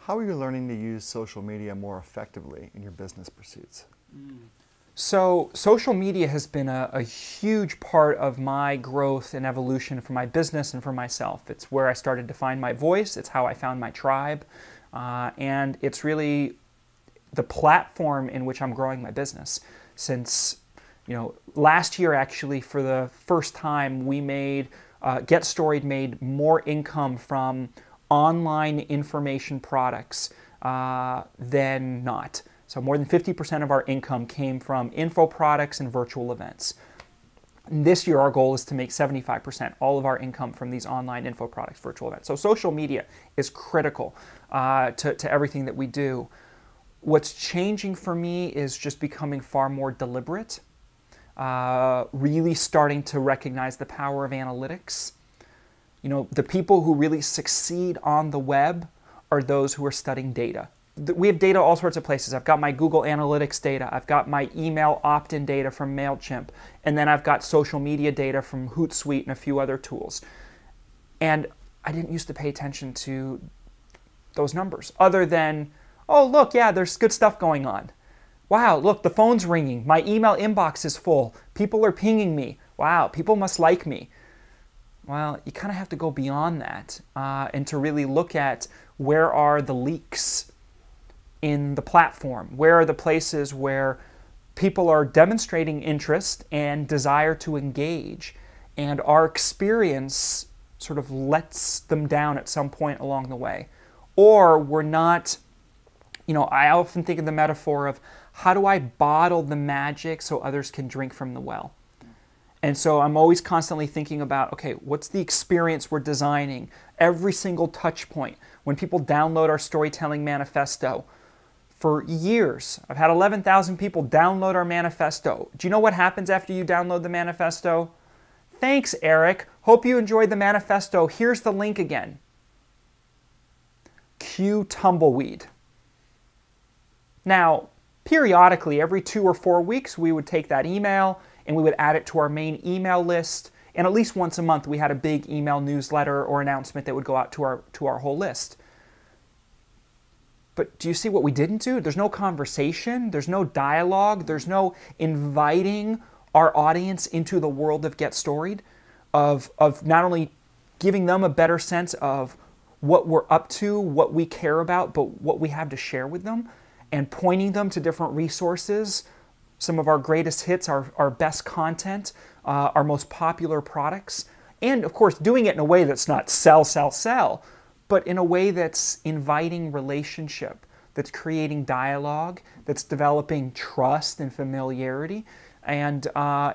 how are you learning to use social media more effectively in your business pursuits? So social media has been a huge part of my growth and evolution for my business and for myself. It's where I started to find my voice. It's how I found my tribe. And it's really the platform in which I'm growing my business. Since, last year actually, for the first time, we made, Get Storied made more income from online information products than not. So more than 50% of our income came from info products and virtual events. And this year our goal is to make 75% all of our income from these online info products, virtual events. So social media is critical to everything that we do. What's changing for me is just becoming far more deliberate, really starting to recognize the power of analytics. The people who really succeed on the web are those who are studying data. We have data all sorts of places. I've got my Google Analytics data. I've got my email opt-in data from MailChimp. And then I've got social media data from Hootsuite and a few other tools. And I didn't used to pay attention to those numbers other than, oh, look, yeah, there's good stuff going on. Wow, look, the phone's ringing. My email inbox is full. People are pinging me. Wow, people must like me. Well, you kind of have to go beyond that and to really look at where are the leaks in the platform? Where are the places where people are demonstrating interest and desire to engage, and our experience sort of lets them down at some point along the way? Or we're not, I often think of the metaphor of how do I bottle the magic so others can drink from the well? And so I'm always constantly thinking about, okay, what's the experience we're designing? Every single touch point. When people download our storytelling manifesto, for years, I've had 11,000 people download our manifesto. Do you know what happens after you download the manifesto? Thanks, Eric. Hope you enjoyed the manifesto. Here's the link again. Cue tumbleweed. Now, periodically, every 2 or 4 weeks, we would take that email and we would add it to our main email list. And at least once a month, we had a big email newsletter or announcement that would go out to our whole list. But do you see what we didn't do? There's no conversation, there's no dialogue, there's no inviting our audience into the world of Get Storied, of not only giving them a better sense of what we're up to, what we care about, but what we have to share with them, and pointing them to different resources, some of our greatest hits, our best content, our most popular products, and of course doing it in a way that's not sell, sell, sell, but in a way that's inviting relationship, that's creating dialogue, that's developing trust and familiarity, and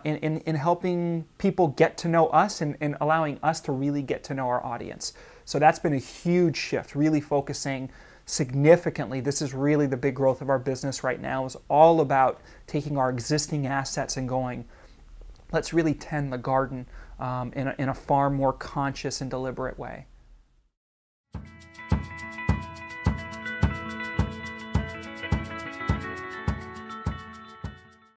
in helping people get to know us and allowing us to really get to know our audience. So that's been a huge shift, really focusing significantly. This is really the big growth of our business right now, is all about taking our existing assets and going, let's really tend the garden in a far more conscious and deliberate way.